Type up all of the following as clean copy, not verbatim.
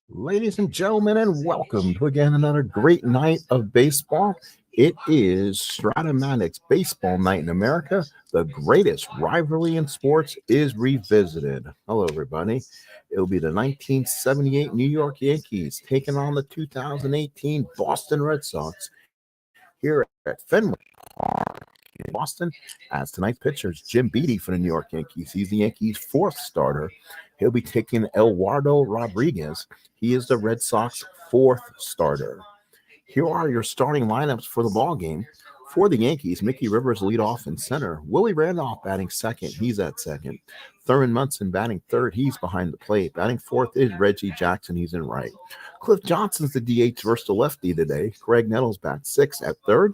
Ladies and gentlemen, and welcome to again another great night of baseball. It is Stratomatic's Baseball Night in America. The greatest rivalry in sports is revisited. Hello, everybody. It'll be the 1978 New York Yankees taking on the 2018 Boston Red Sox here at Fenway Park in Boston. As tonight's pitcher is Jim Beattie for the New York Yankees. He's the Yankees' fourth starter. He'll be taking Eduardo Rodregieuz. He is the Red Sox fourth starter. Here are your starting lineups for the ball game. For the Yankees, Mickey Rivers lead off in center. Willie Randolph batting second. He's at second. Thurman Munson batting third. He's behind the plate. Batting fourth is Reggie Jackson. He's in right. Cliff Johnson's the DH versus the lefty today. Greg Nettles bats sixth at third.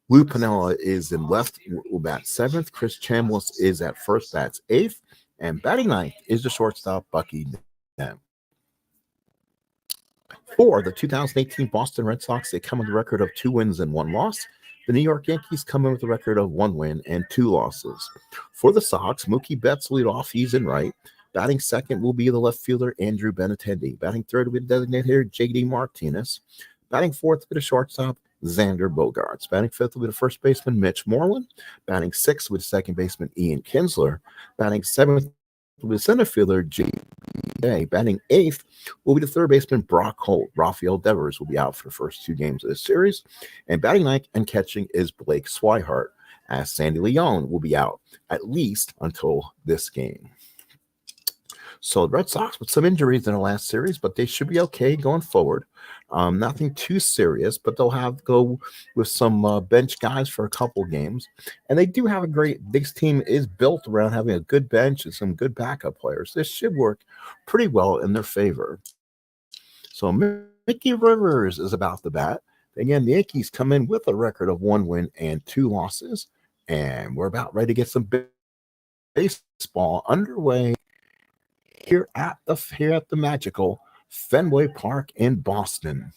Lou Piniella is in left, will bat seventh. Chris Chambliss is at first, bats eighth. And batting ninth is the shortstop, Bucky Dent. For the 2018 Boston Red Sox, they come with a record of 2 wins and 1 loss. The New York Yankees come in with a record of 1 win and 2 losses. For the Sox, Mookie Betts lead off. He's in right. Batting second will be the left fielder, Andrew Benintendi. Batting third will be the designated hitter, J.D. Martinez. Batting fourth will be the shortstop, Xander Bogaerts. Batting fifth will be the first baseman, Mitch Moreland. Batting sixth with second baseman, Ian Kinsler. Batting seventh will be the center fielder, J.B. Batting eighth will be the third baseman, Brock Holt. Rafael Devers will be out for the first 2 games of this series. And batting ninth and catching is Blake Swihart, as Sandy Leon will be out at least until this game. So the Red Sox with some injuries in the last series, but they should be okay going forward. Nothing too serious, but they'll have to go with some bench guys for a couple games. And they do have this team is built around having a good bench and some good backup players. This should work pretty well in their favor. So Mickey Rivers is about the bat. Again, the Yankees come in with a record of 1 win and 2 losses. And we're about ready to get some baseball underway here at the magical Fenway Park in Boston.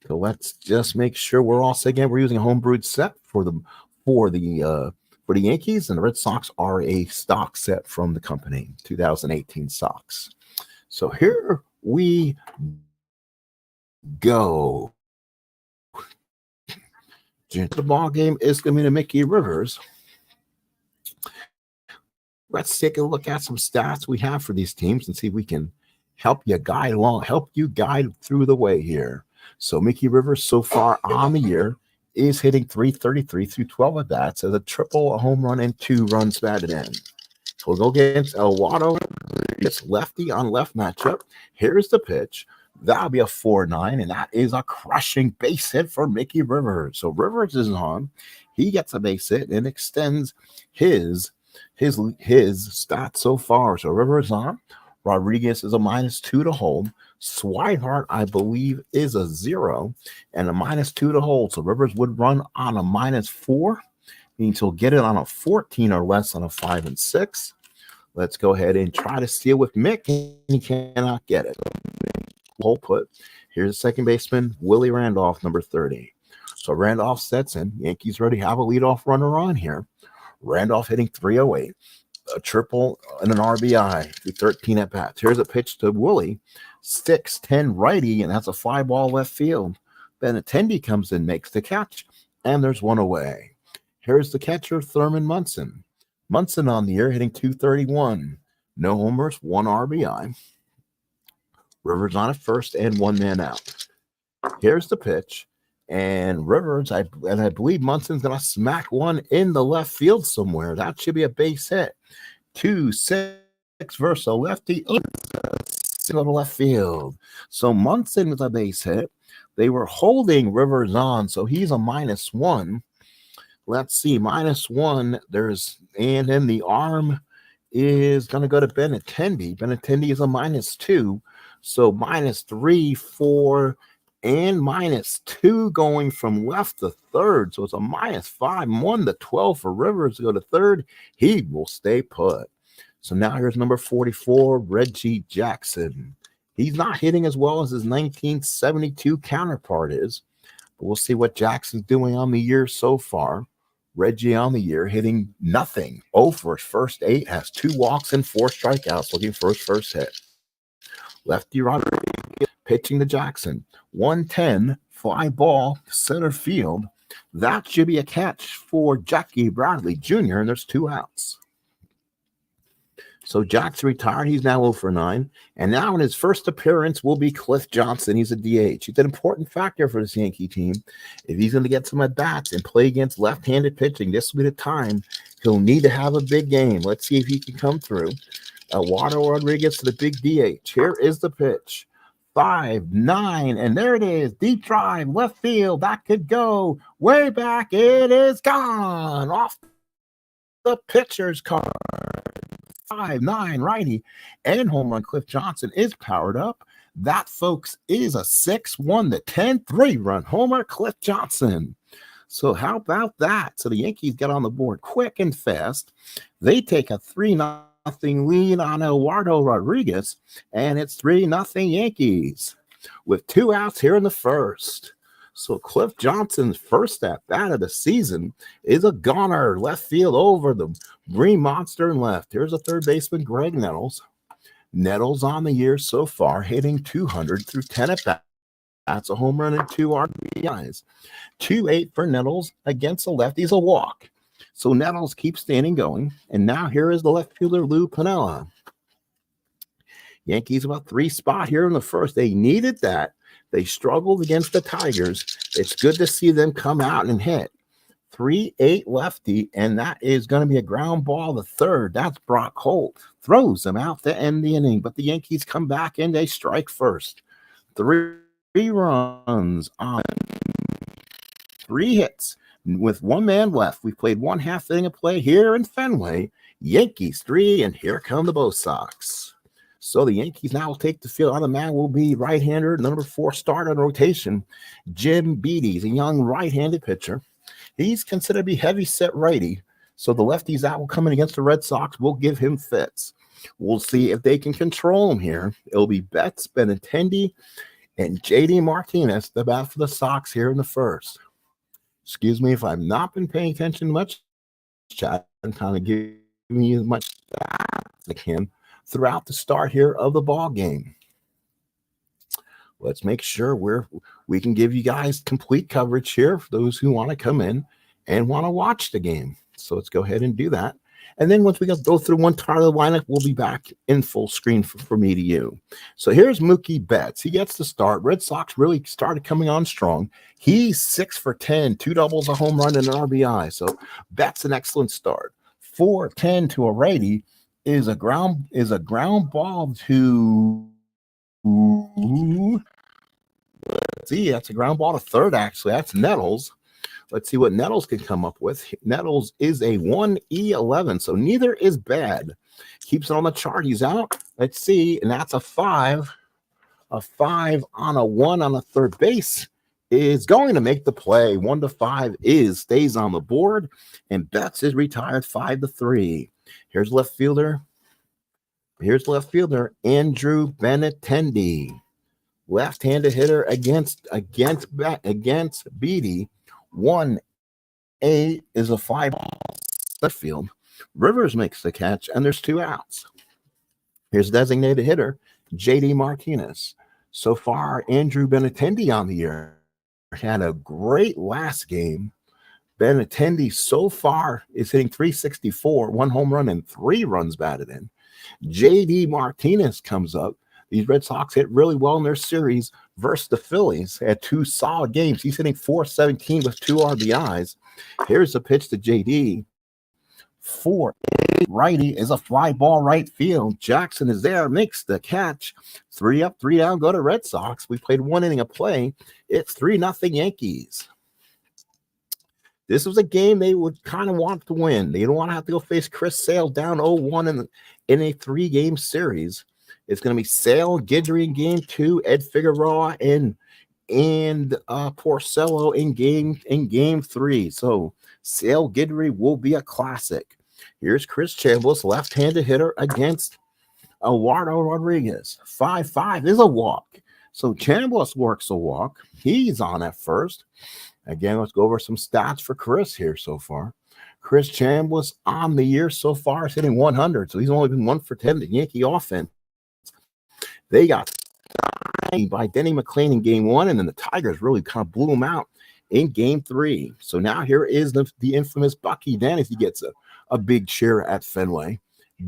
So let's just make sure we're all set. Again, we're using a homebrewed set for the Yankees, and the Red Sox are a stock set from the company, 2018 Sox. So here we go. The ball game is going to be the Mickey Rivers. Let's take a look at some stats we have for these teams and see if we can help you guide through the way here. So Mickey Rivers so far on the year is hitting .333 through 12 at bats as a triple, a home run, and 2 runs batted in. So we'll go against Eduardo. It's lefty on left matchup. Here's the pitch. That'll be a 4-9, and that is a crushing base hit for Mickey Rivers. So Rivers is on. He gets a base hit and extends his stats so far. So Rivers on. Rodriguez is a -2 to hold. Swihart, I believe, is a 0 and a -2 to hold. So Rivers would run on a -4, means he'll get it on a 14 or less on a 5 and 6. Let's go ahead and try to steal with Mick, and he cannot get it. Hold put. Here's the second baseman, Willie Randolph, number 30. So Randolph sets in. Yankees already have a leadoff runner on here. Randolph hitting .308, a triple and an RBI through 13 at bats. Here's a pitch to Willie, 6'10" righty, and that's a fly ball left field. Benintendi comes in, makes the catch, and there's 1 away. Here's the catcher, Thurman Munson. Munson on the year hitting .231, no homers, 1 RBI. Rivers on at first and 1 man out. Here's the pitch. And Rivers, I believe Munson's going to smack one in the left field somewhere. That should be a base hit. 2-6 versus a lefty. Go to left field. So Munson with a base hit. They were holding Rivers on, so he's a -1. Let's see, -1. And then the arm is going to go to Benintendi. Benintendi is a -2. So -3, 4, and -2 going from left to third. So it's a -5, 1 to 12 for Rivers to go to third. He will stay put. So now here's number 44, Reggie Jackson. He's not hitting as well as his 1972 counterpart is, but we'll see what Jackson's doing on the year so far. Reggie on the year hitting nothing. 0 for his first 8, has 2 walks and 4 strikeouts, looking for his first hit. Lefty Rodriguez pitching to Jackson. 110, fly ball, center field. That should be a catch for Jackie Bradley Jr., and there's 2 outs. So Jackson retired. He's now 0 for 9. And now in his first appearance will be Cliff Johnson. He's a DH. He's an important factor for this Yankee team. If he's going to get some at-bats and play against left-handed pitching, this will be the time he'll need to have a big game. Let's see if he can come through. Eduardo Rodregieuz to the big DH. Here is the pitch. 5, 9, and there it is. Deep drive, left field. That could go way back. It is gone off the pitcher's card. 5, 9, righty, and home run. Cliff Johnson is powered up. That, folks, is a 6-1 to 10 3-run homer. Cliff Johnson. So how about that? So the Yankees get on the board quick and fast. They take a 3-0 lead on Eduardo Rodriguez, and it's 3-0 Yankees with 2 outs here in the first. So Cliff Johnson's first at-bat of the season is a goner. Left field over the Green Monster and left. Here's a third baseman, Greg Nettles. Nettles on the year so far, hitting 200 through 10 at-bats. That's a home run and 2 RBIs. 2-8 for Nettles against the lefties, a walk. So Nettles keeps standing going. And now here is the left fielder, Lou Piniella. Yankees about 3 spot here in the first. They needed that. They struggled against the Tigers. It's good to see them come out and hit. 3-8 lefty, and that is going to be a ground ball to third. That's Brock Holt. Throws them out to end the inning, but the Yankees come back and they strike first. 3 runs on 3 hits with 1 man left. We played 1/2 inning of play here in Fenway. Yankees 3, and here come the Bo Sox. So the Yankees now will take the field. On the man will be right-hander, number 4 starter in rotation, Jim Beattie. He's a young right-handed pitcher. He's considered to be heavy-set righty. So the lefties that will come in against the Red Sox will give him fits. We'll see if they can control him here. It'll be Betts, Benintendi, and J.D. Martinez, the bat for the Sox here in the first. Excuse me if I've not been paying attention much, chat, and kind of giving you as much as I can throughout the start here of the ball game. Let's make sure we can give you guys complete coverage here for those who want to come in and want to watch the game. So let's go ahead and do that. And then once we go through one part of the lineup, we'll be back in full screen for me to you. So here's Mookie Betts. He gets the start. Red Sox really started coming on strong. He's 6 for 10, 2 doubles, a home run, and an RBI. So Betts an excellent start. 4-10 to a righty is a ground ball to. Let's see, that's a ground ball to third, actually. That's Nettles. Let's see what Nettles can come up with. Nettles is a 1E11, so neither is bad. Keeps it on the chart. He's out. Let's see, and that's a 5. A 5 on a 1 on a third base is going to make the play. 1 to 5 stays on the board, and Betts is retired 5-3. Here's left fielder. Andrew Benintendi. Left-handed hitter against Beattie. 1-8 is a 5 left field. Rivers makes the catch, and there's 2 outs. Here's designated hitter, J.D. Martinez. So far, Andrew Benintendi on the year had a great last game. Benintendi so far is hitting .364, 1 home run and 3 runs batted in. J.D. Martinez comes up. These Red Sox hit really well in their series versus the Phillies. Had 2 solid games. He's hitting .417 with 2 RBIs. Here's the pitch to J.D. 4-8 righty is a fly ball right field. Jackson is there, makes the catch. 3 up, 3 down, go to Red Sox. We played 1 inning of play. It's 3-0 Yankees. This was a game they would kind of want to win. They don't want to have to go face Chris Sale down 0-1 in a 3-game series. It's going to be Sale, Guidry in game 2, Ed Figueroa and Porcello in game 3. So Sale Guidry will be a classic. Here's Chris Chambliss, left-handed hitter against Eduardo Rodregieuz. 5-5 is a walk. So Chambliss works a walk. He's on at first. Again, let's go over some stats for Chris here so far. Chris Chambliss on the year so far is hitting 100. So he's only been 1 for 10. The Yankee offense. They got by Denny McLain in game 1, and then the Tigers really kind of blew him out in game 3. So now here is the infamous Bucky Dent as he gets a big cheer at Fenway.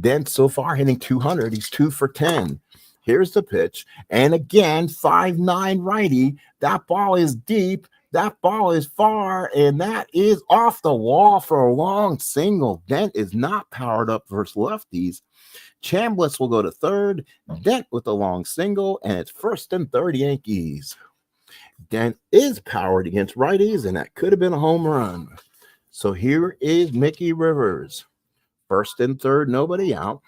Dent so far hitting 200. He's 2 for 10. Here's the pitch. And again, 5'9" righty. That ball is deep. That ball is far, and that is off the wall for a long single. Dent is not powered up versus lefties. Chambliss will go to third. Dent with a long single, and it's 1st and 3rd Yankees. Dent is powered against righties, and that could have been a home run. So here is Mickey Rivers. 1st and 3rd, nobody out.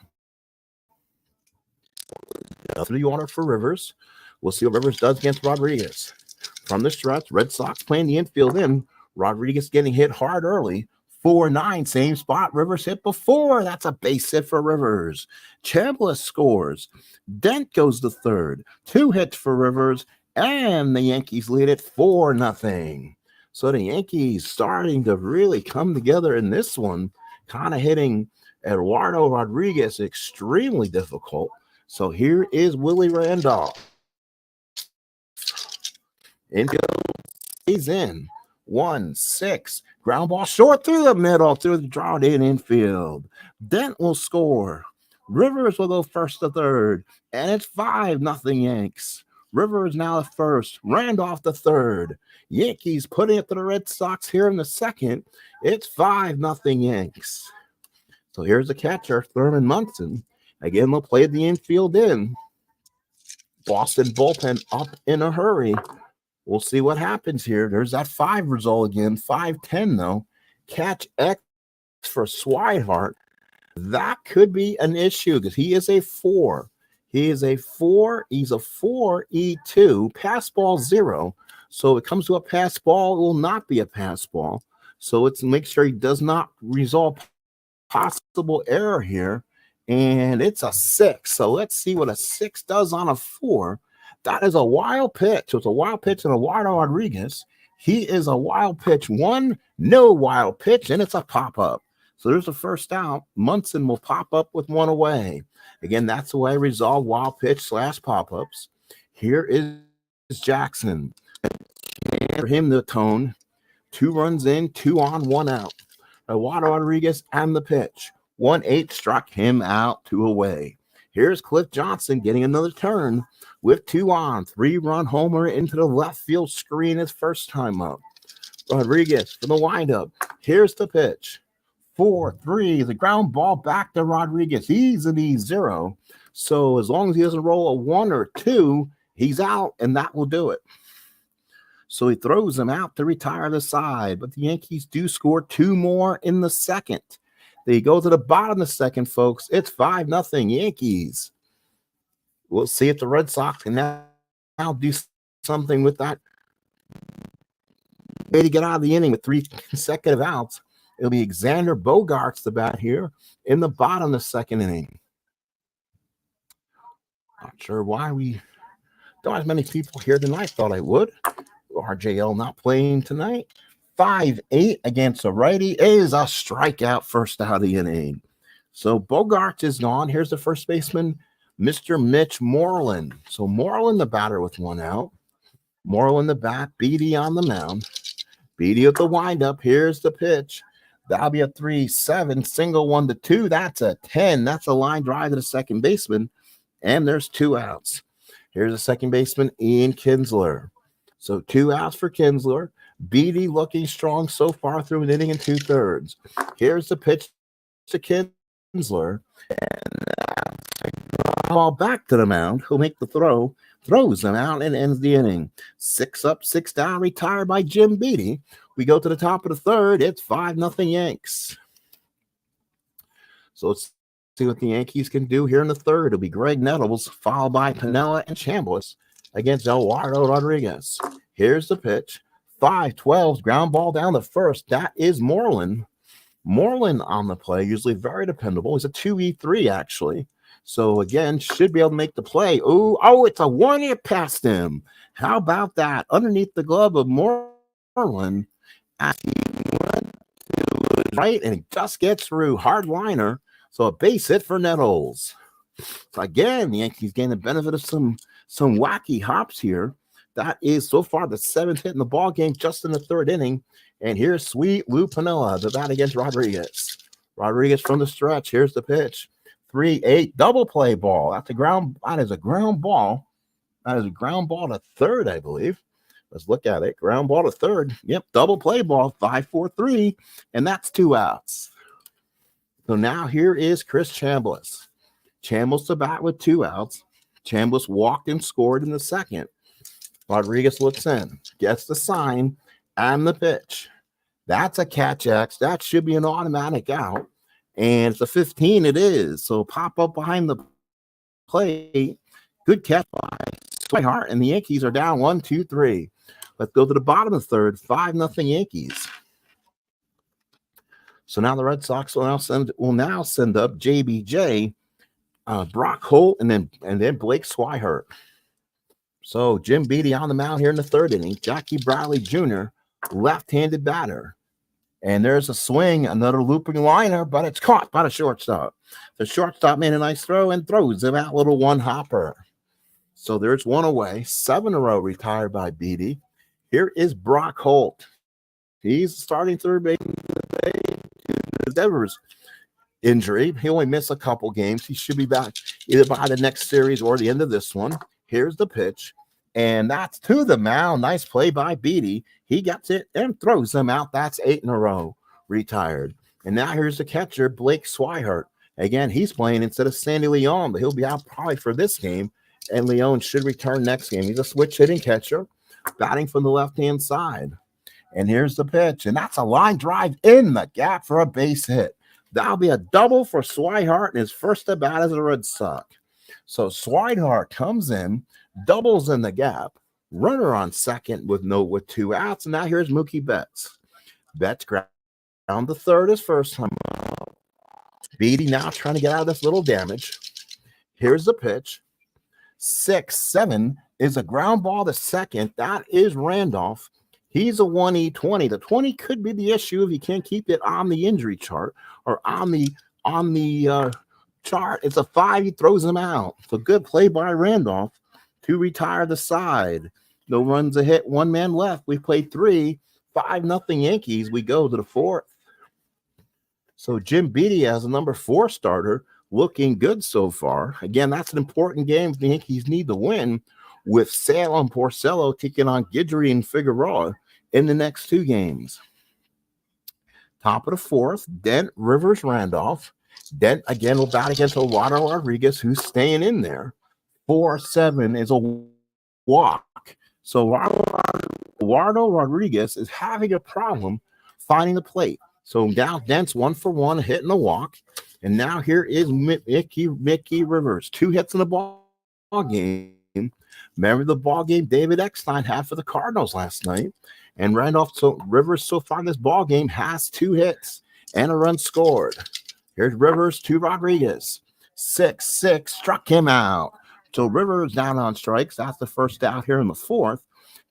3-1 for Rivers. We'll see what Rivers does against Rodregieuz. From the stretch, Red Sox playing the infield in. Rodregieuz getting hit hard early. 4-9, same spot Rivers hit before. That's a base hit for Rivers. Chambliss scores. Dent goes to third. 2 hits for Rivers, and the Yankees lead it 4-0. So the Yankees starting to really come together in this one, kind of hitting Eduardo Rodregieuz extremely difficult. So here is Willie Randolph. Infield, he's in. 1-6. Ground ball short through the middle, through the drawed in infield. Dent will score. Rivers will go 1st to 3rd, and it's 5-0 Yanks. Rivers now at 1st. Randolph the 3rd. Yankees putting it to the Red Sox here in the 2nd. It's 5-0 Yanks. So here's the catcher, Thurman Munson. Again, they'll play the infield in. Boston bullpen up in a hurry. We'll see what happens here. There's that 5 result again. 5-10, though. Catch X for Swihart. That could be an issue because he is a 4. He is a 4. He's a 4-E2. Pass ball 0. So if it comes to a pass ball, it will not be a pass ball. So let's make sure he does not resolve possible error here. And it's a 6. So let's see what a 6 does on a 4. That is a wild pitch. So it's a wild pitch and Eduardo Rodregieuz. He is a wild pitch 1, no wild pitch, and it's a pop-up. So there's a first out. Munson will pop up with 1 away. Again, that's the way I resolve wild pitch / pop-ups. Here is Jackson. For him the tone. 2 runs in, 2 on, 1 out. Eduardo Rodregieuz and the pitch. 1-8 struck him out, 2 away. Here's Cliff Johnson getting another turn with 2 on. 3-run homer into the left field screen his first time up. Rodregieuz for the windup. Here's the pitch. 4-3. The ground ball back to Rodregieuz. He's an E0. So as long as he doesn't roll a 1 or 2, he's out, and that will do it. So he throws him out to retire the side. But the Yankees do score 2 more in the 2nd. They go to the bottom of the 2nd, folks. It's 5-0 Yankees. We'll see if the Red Sox can now do something with that way to get out of the inning with 3 consecutive outs. It'll be Xander Bogaerts the bat here in the bottom of the 2nd inning. Not sure why we don't have as many people here tonight. Thought I would. RJL not playing tonight. 5-8 against a righty is a strikeout first out of the inning. So Bogaerts is gone. Here's the first baseman, Mr. Mitch Moreland. So Moreland the batter with 1 out. Moreland the bat, Beattie on the mound. Beattie at the windup. Here's the pitch. That'll be a 3-7 single 1-2. That's a 10. That's a line drive to the second baseman. And there's 2 outs. Here's the second baseman, Ian Kinsler. So 2 outs for Kinsler. Beattie looking strong so far through an inning and 2/3. Here's the pitch to Kinsler. And ball back to the mound. He'll make the throw. Throws him out and ends the inning. 6 up, 6 down, retired by Jim Beattie. We go to the top of the 3rd. It's 5-0 Yanks. So it's See what the Yankees can do here in the third. It'll be Greg Nettles, followed by Piniella and Chambliss against Eduardo Rodregieuz. Here's the pitch. 5-12, ground ball down the first. That is Moreland. Moreland on the play, usually very dependable. He's a 2E3, actually. So, again, should be able to make the play. Ooh, oh, it's a one-hit past him. How about that? Underneath the glove of Moreland. Right, and he just gets through. Hard liner. So a base hit for Nettles. So again, the Yankees gain the benefit of some wacky hops here. That is so far the 7th hit in the ball game, just in the 3rd inning. And here's sweet Lou Piniella, the bat against Rodregieuz. Rodregieuz from the stretch. Here's the pitch. 3-8 double play ball. That is a ground ball. That is a ground ball to third, I believe. Let's look at it. Ground ball to third. Yep, double play ball. 5-4-3, and that's 2 outs. So now here is Chris Chambliss. Chambliss to bat with 2 outs. Chambliss walked and scored in the 2nd. Rodregieuz looks in, gets the sign, and the pitch. That's a catch X. That should be an automatic out. And it's a 15, it is. So pop up behind the plate. Good catch by Swihart, and the Yankees are down 1-2-3. Let's go to the bottom of the third. 5-0 Yankees. So now the Red Sox will now send up JBJ, Brock Holt, and then Blake Swihart. So Jim Beattie on the mound here in the 3rd inning. Jackie Bradley Jr., left-handed batter. And there's a swing, another looping liner, but it's caught by the shortstop. The shortstop made a nice throw and throws him out, little one-hopper. So there's one away. 7 in a row retired by Beattie. Here is Brock Holt. He's starting third base. Devers injury. He only missed a couple games. He should be back either by the next series or the end of this one. Here's the pitch, and that's to the mound. Nice play by Beattie. He gets it and throws them out. That's 8 in a row retired. And now here's the catcher, Blake Swihart. Again, he's playing instead of Sandy Leon, but he'll be out probably for this game, and Leon should return next game. He's a switch hitting catcher, batting from the left-hand side. And here's the pitch, and that's a line drive in the gap for a base hit. That'll be a double for Swihart in his first at bat as a Red Sox. So Swihart comes in, doubles in the gap, runner on second with 2 outs, and now here's Mookie Betts. Betts ground the third his first time out. Beattie now trying to get out of this little damage. Here's the pitch. 6-7 is a ground ball to second. That is Randolph. He's a 1E20. The 20 could be the issue if you can't keep it on the injury chart or on the chart. It's a 5. He throws him out. So good play by Randolph to retire the side. No runs a hit. 1 man left. We played 3. 5-0 Yankees. We go to the 4th. So Jim Beattie as a number 4 starter, looking good so far. Again, that's an important game. The Yankees need to win, with Sale and Porcello taking on Guidry and Figueroa in the next 2 games. Top of the 4th, Dent, Rivers, Randolph. Dent, again, will bat against Eduardo Rodregieuz, who's staying in there. 4-7 is a walk. So Eduardo Rodregieuz is having a problem finding the plate. So now Dent's 1 for 1, hitting the walk. And now here is Mickey Rivers. 2 hits in the ball game. Remember the ball game David Eckstein had for the Cardinals last night. And Rivers so far in this ball game has 2 hits and a run scored. Here's Rivers to Rodregieuz. 6-6, struck him out. So Rivers down on strikes. That's the first out here in the 4th.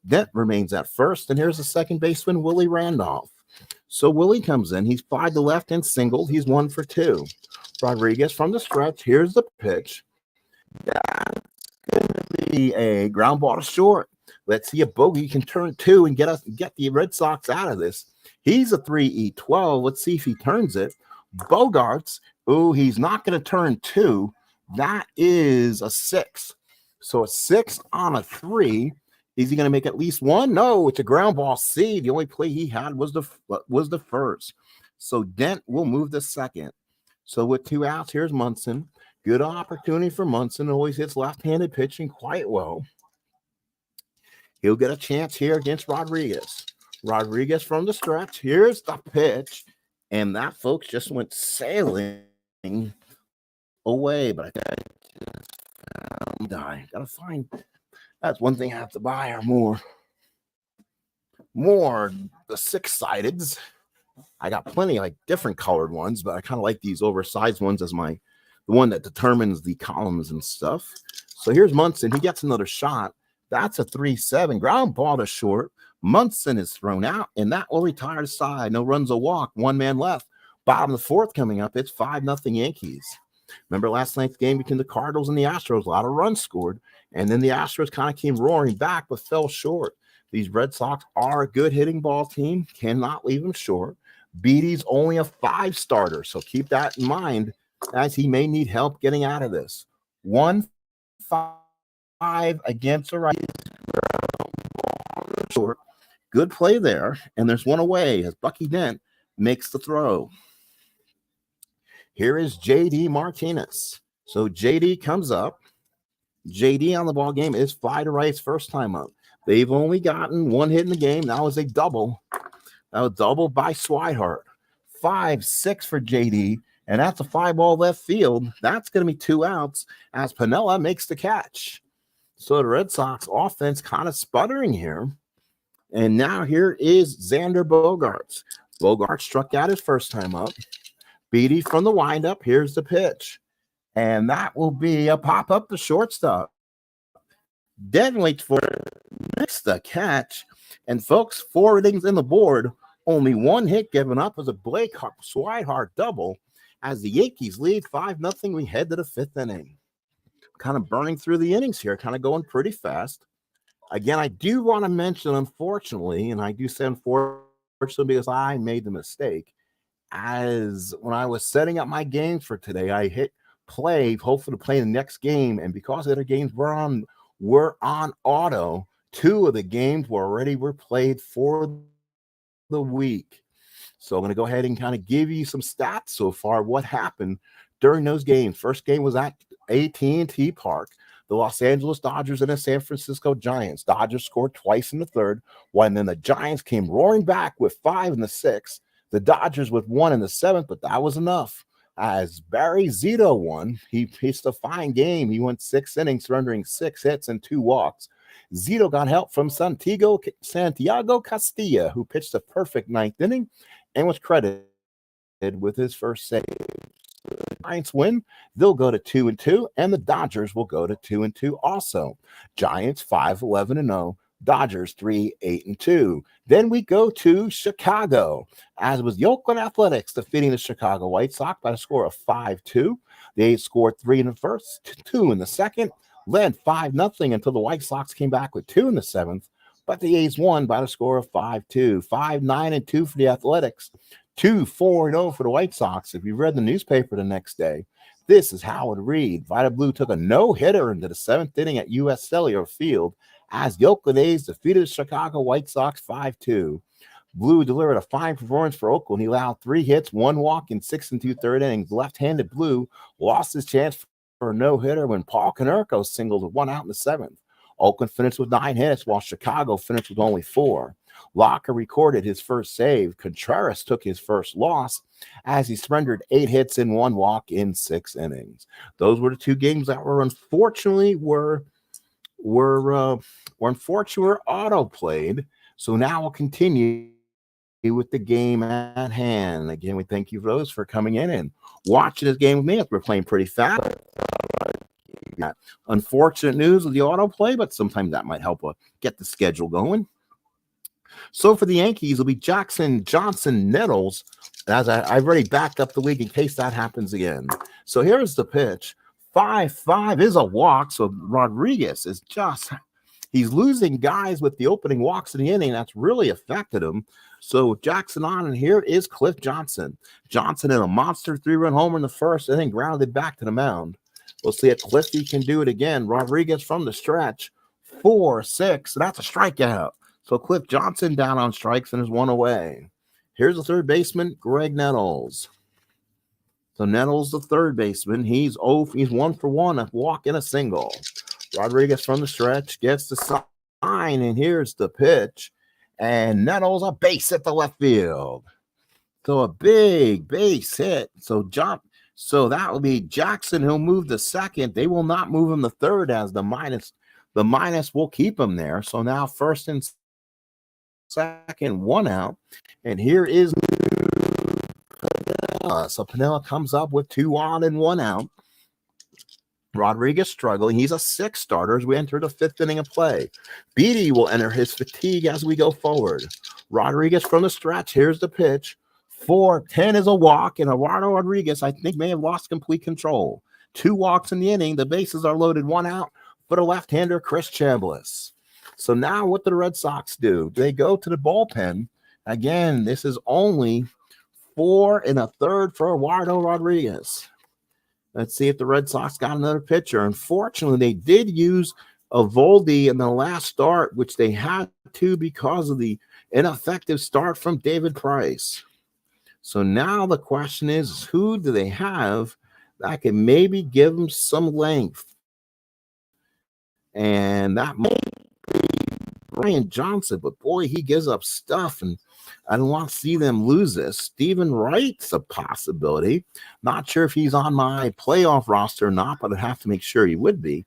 Dent remains at first. And here's the second baseman, Willie Randolph. So Willie comes in. He's flied to left and singled. He's 1 for 2. Rodregieuz from the stretch. Here's the pitch. That's going to be a ground ball to short. Let's see if Bogey can turn 2 and get the Red Sox out of this. He's a 3E12. Let's see if he turns it. Bogarts. Oh, he's not going to turn 2. That is a 6. So a 6 on a 3. Is he going to make at least 1? No, it's a ground ball C. The only play he had was the first. So Dent will move the second. So with 2 outs, here's Munson. Good opportunity for Munson. Always hits left-handed pitching quite well. He'll get a chance here against Rodregieuz. Rodregieuz from the stretch. Here's the pitch. And that, folks, just went sailing away, but I die. Gotta find. That's one thing I have to buy are more the 6-sideds. I got plenty like different colored ones, but I kind of like these oversized ones as the one that determines the columns and stuff. So here's Munson. He gets another shot. That's a 3-7. Ground ball to short. Munson is thrown out, and that will retire to side. No runs, a walk. One man left. Bottom of the fourth coming up. It's 5-0 Yankees. Remember last night's game between the Cardinals and the Astros? A lot of runs scored, and then the Astros kind of came roaring back but fell short. These Red Sox are a good hitting ball team. Cannot leave them short. Beattie's only a 5 starter, so keep that in mind as he may need help getting out of this. 1-5 against the right. Short. Good play there, and there's one away as Bucky Dent makes the throw. Here is J.D. Martinez. So J.D. comes up. J.D. on the ball game is fly to right's first time up. They've only gotten one hit in the game. That was a double. That was double by Swihart. 5-6 for J.D., and that's a 5-ball left field. That's going to be 2 outs as Piniella makes the catch. So the Red Sox offense kind of sputtering here. And now here is Xander Bogaerts. Bogaerts struck out his first time up. Beattie from the windup. Here's the pitch. And that will be a pop-up to shortstop. Then waits for it. Makes the catch. And folks, 4 innings in the board. Only 1 hit given up as a Blake Swihart double. As the Yankees lead 5-0, we head to the 5th inning. Kind of burning through the innings here. Kind of going pretty fast. Again, I do want to mention, unfortunately, and I do say unfortunately because I made the mistake, as when I was setting up my games for today, I hit play, hopefully to play the next game, and because the other games were on auto, 2 of the games were played for the week. So I'm going to go ahead and kind of give you some stats so far, what happened during those games. First game was at AT&T Park. The Los Angeles Dodgers and the San Francisco Giants. Dodgers scored twice in the third, and then the Giants came roaring back with 5 in the 6th. The Dodgers with 1 in the 7th, but that was enough. As Barry Zito won, he pitched a fine game. He went 6 innings, surrendering 6 hits and 2 walks. Zito got help from Santiago Castilla, who pitched a perfect 9th inning and was credited with his first save. The Giants win, they'll go to 2-2, and the Dodgers will go to 2-2 also. Giants 5-11-0, Dodgers 3-8-2. Then we go to Chicago, as it was the Oakland Athletics defeating the Chicago White Sox by a score of 5-2. They scored 3 in the first, 2 in the second, led 5-0 until the White Sox came back with 2 in the 7th, but the A's won by the score of 5-2. 5-9-2 for the Athletics. 2-4-0 for the White Sox. If you read the newspaper the next day, this is how it read. Vita Blue took a no-hitter into the 7th inning at U.S. Cellular Field as the Oakland A's defeated the Chicago White Sox 5-2. Blue delivered a fine performance for Oakland. He allowed 3 hits, 1 walk in 6 2/3 innings. Left-handed Blue lost his chance for a no-hitter when Paul Konerko singled with 1 out in the 7th. Oakland finished with 9 hits, while Chicago finished with only 4. Locker recorded his first save. Contreras took his first loss as he surrendered 8 hits and 1 walk in 6 innings. Those were the 2 games that were unfortunately auto played. So now we'll continue with the game at hand. Again, we thank you for those for coming in and watching this game with me. We're playing pretty fast. Unfortunate news with the autoplay, but sometimes that might help get the schedule going. So for the Yankees, it'll be Jackson, Johnson, Nettles, as I've already backed up the league in case that happens again. So here's the pitch. 5-5 is a walk, so Rodregieuz is he's losing guys with the opening walks in the inning. That's really affected him. So Jackson on, and here is Cliff Johnson. Johnson in a monster 3-run homer in the first inning, grounded back to the mound. We'll see if Cliffy can do it again. Rodregieuz from the stretch, 4-6, and that's a strikeout. So Cliff Johnson down on strikes and is 1 away. Here's the third baseman, Greg Nettles. So Nettles, the third baseman, he's 1 for 1, a walk and a single. Rodregieuz from the stretch gets the sign, and here's the pitch. And Nettles, a base hit the left field. So a big base hit. So So that will be Jackson. He'll move the second. They will not move him the third as the minus. The minus will keep him there. So now first and second, one out. And here is Pinella. So Pinella comes up with 2 on and 1 out. Rodregieuz struggling. He's a 6 starter as we enter the 5th inning of play. Beattie will enter his fatigue as we go forward. Rodregieuz from the stretch. Here's the pitch. 4-10 is a walk, and Eduardo Rodregieuz, I think, may have lost complete control. 2 walks in the inning. The bases are loaded, 1 out for the left-hander, Chris Chambliss. So now what do the Red Sox do? They go to the bullpen. Again, this is only 4 1/3 for Eduardo Rodregieuz. Let's see if the Red Sox got another pitcher. Unfortunately, they did use Eovaldi in the last start, which they had to because of the ineffective start from David Price. So now the question is, who do they have that can maybe give them some length? And that might be Brian Johnson, but boy, he gives up stuff, and I don't want to see them lose this. Stephen Wright's a possibility. Not sure if he's on my playoff roster or not, but I'd have to make sure he would be.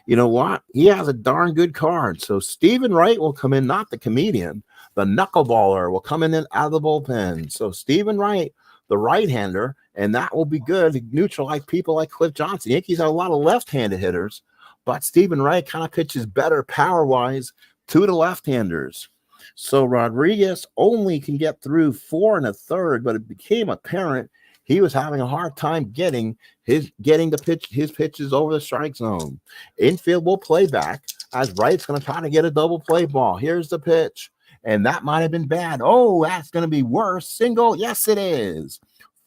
You know what? He has a darn good card. So Stephen Wright will come in, not the comedian. The knuckleballer will come in and out of the bullpen. So Stephen Wright, the right-hander, and that will be good to neutralize people like Cliff Johnson. Yankees have a lot of left-handed hitters, but Stephen Wright kind of pitches better power-wise to the left-handers. So Rodregieuz only can get through 4 1/3, but it became apparent he was having a hard time getting his pitches over the strike zone. Infield will play back as Wright's going to try to get a double play ball. Here's the pitch, and that might have been bad. Oh, that's going to be worse. Single, yes, it is.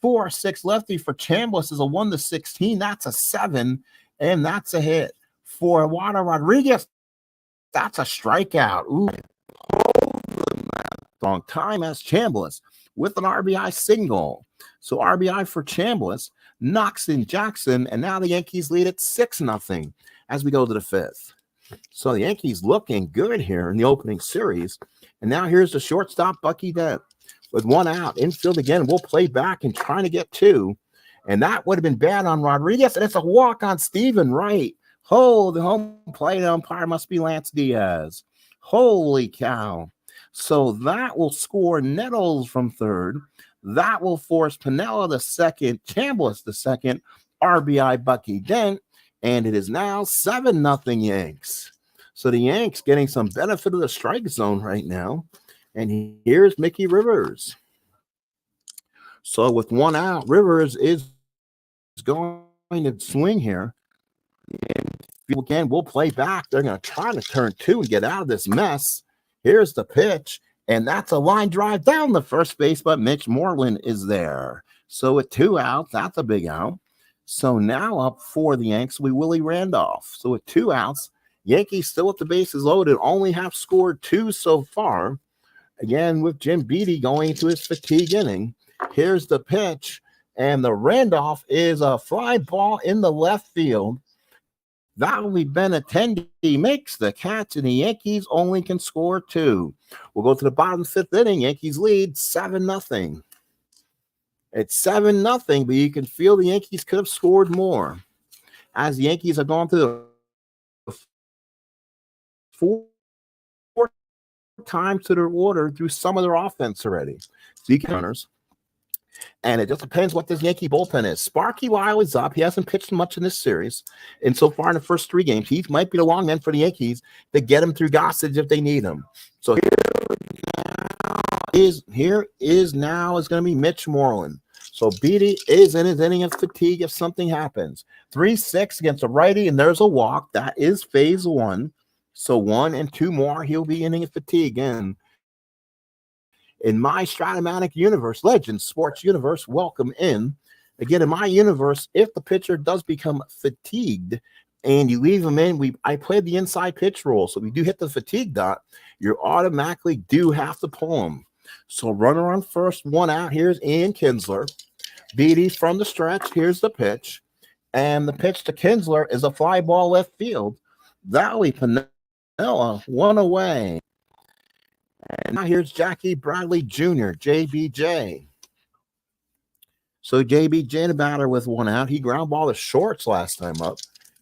4-6 lefty for Chambliss is a 1-16. That's a 7, and that's a hit. For Eduardo Rodregieuz, that's a strikeout. Ooh, long time as Chambliss with an RBI single. So RBI for Chambliss knocks in Jackson, and now the Yankees lead at 6-0 as we go to the 5th. So the Yankees looking good here in the opening series. And now here's the shortstop, Bucky Dent, with 1 out. Infield again, we'll play back and trying to get 2. And that would have been bad on Rodregieuz, and it's a walk on Stephen Wright. Oh, the home plate umpire must be Lance Diaz. Holy cow. So that will score Nettles from third. That will force Pinella the second, Chambliss the second, RBI Bucky Dent, and it is now 7-0 Yanks. So the Yanks getting some benefit of the strike zone right now. And here's Mickey Rivers. So with 1 out, Rivers is going to swing here. And again, we'll play back. They're going to try to turn 2 and get out of this mess. Here's the pitch, and that's a line drive down the first base, but Mitch Moreland is there. So with 2 outs, that's a big out. So now up for the Yanks, Willie Randolph. So with 2 outs, Yankees still with the bases loaded, only have scored 2 so far. Again, with Jim Beattie going into his fatigue inning. Here's the pitch, and the Randolph is a fly ball in the left field. That will be Benintendi makes the catch, and the Yankees only can score 2. We'll go to the bottom 5th inning. Yankees lead 7-0. It's 7-0, but you can feel the Yankees could have scored more. As the Yankees have gone through the 4 times to their order through some of their offense already. So you can runners. And it just depends what this Yankee bullpen is. Sparky Wild is up. He hasn't pitched much in this series. And so far in the first 3 games, he might be the long end for the Yankees to get him through Gossage if they need him. So here is going to be Mitch Moreland. So Beattie is in his inning of fatigue if something happens. 3-6 against a righty, and there's a walk. That is phase 1. So 1 and 2 more, he'll be inning of fatigue. And in my Stratomatic universe, Legends Sports Universe, welcome in. Again, in my universe, if the pitcher does become fatigued and you leave him in, I played the inside pitch rule. So if you do hit the fatigue dot, you automatically do have to pull him. So runner on first, 1 out. Here's Ian Kinsler. Beattie from the stretch. Here's the pitch. And the pitch to Kinsler is a fly ball left field. Valley Pinella, 1 away. And now here's Jackie Bradley Jr., JBJ. So JB Janabatter with one out. He ground ball the shorts last time up.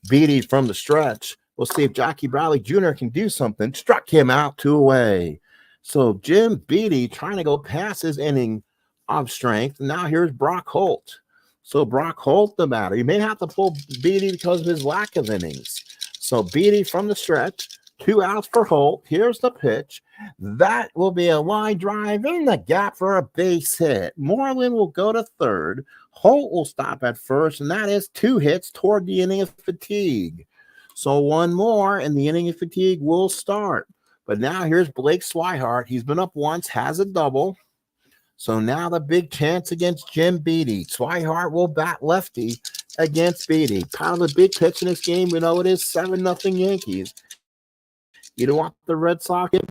Beattie from the stretch. We'll see if Jackie Bradley Jr. can do something. Struck him out 2 away. So Jim Beattie trying to go past his inning of strength. Now here's Brock Holt. So Brock Holt the batter. You may have to pull Beattie because of his lack of innings. So Beattie from the stretch. 2 outs for Holt. Here's the pitch. That will be a line drive in the gap for a base hit. Moreland will go to third. Holt will stop at first, and that is 2 hits toward the inning of fatigue. So one more, and the inning of fatigue will start. But now here's Blake Swihart. He's been up once, has a double. So now the big chance against Jim Beattie. Swihart will bat lefty against Beattie. Kind of a big pitch in this game. We know it is 7-0 Yankees. You don't want the Red Sox in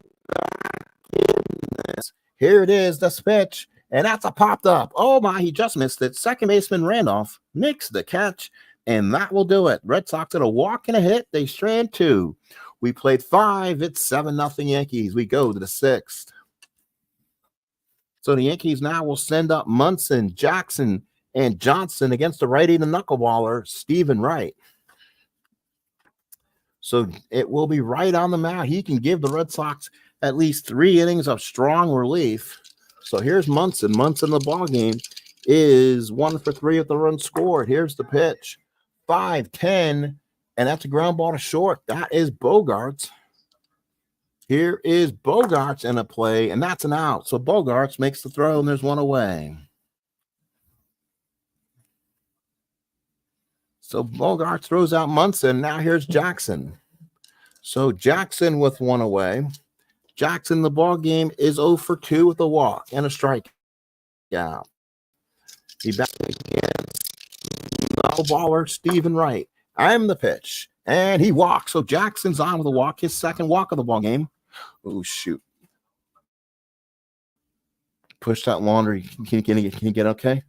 this. Here it is, the pitch, and that's a popped up. Oh my, he just missed it. Second baseman Randolph makes the catch, and that will do it. Red Sox did a walk and a hit. They strand 2. We played 5. It's 7-0 Yankees. We go to the 6th. So the Yankees now will send up Munson, Jackson, and Johnson against the righty, the knuckleballer, Stephen Wright. So it will be Wright on the mound. He can give the Red Sox at least 3 innings of strong relief. So here's Munson. Munson, the ball game, is 1 for 3 with the run scored. Here's the pitch. 5-10, and that's a ground ball to short. That is Bogarts. Here is Bogarts in a play, and that's an out. So Bogarts makes the throw, and there's 1 away. So Bogarts throws out Munson. Now here's Jackson. So Jackson with 1 away. Jackson, the ball game, is 0 for 2 with a walk and a strikeout. He bats against the baller, Stephen Wright. I'm the pitch, and he walks. So Jackson's on with a walk, his second walk of the ball game. Oh, shoot. Push that laundry. Can you get okay?